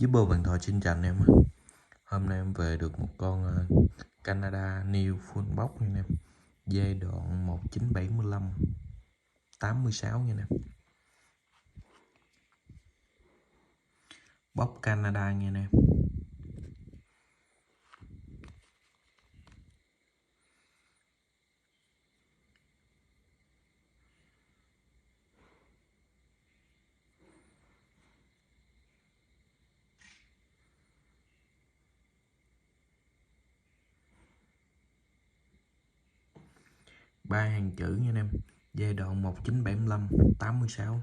Zipper Vạn Thọ xin chào anh em. Hôm nay em về được một con Canada New Full Box nha anh em, giai đoạn 1975 86 nha anh em. Box Canada nha anh em. Ba hàng chữ nha anh em, giai đoạn 1975 86.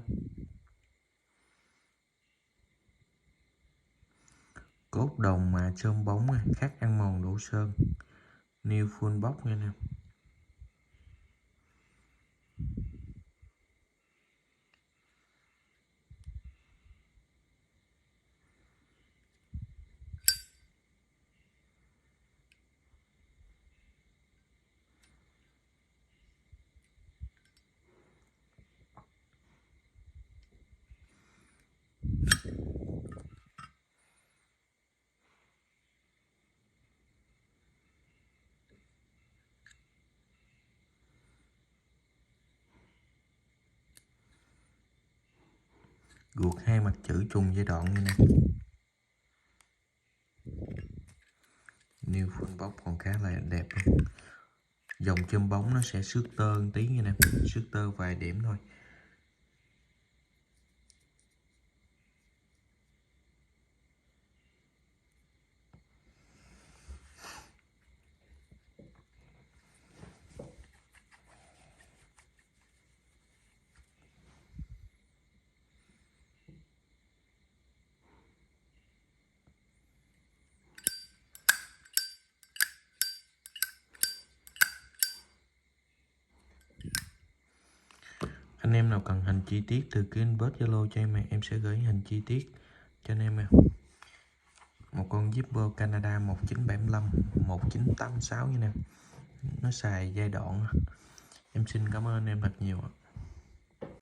Cốt đồng mà sơn bóng khắc ăn mòn đổ sơn. New Full Box nha anh em. Guộc hai mặt chữ trùng giai đoạn nha anh em. New Full Box còn khá là đẹp luôn. Dòng châm bóng nó sẽ xước tơ một tí nha anh em, xước tơ vài điểm thôi. Anh em nào cần hình chi tiết từ cái inbox Zalo cho em sẽ gửi hình chi tiết cho anh em. Một con Zipper Canada 1975 1986 nha anh em, nó xài giai đoạn. Em xin cảm ơn anh em thật nhiều ạ.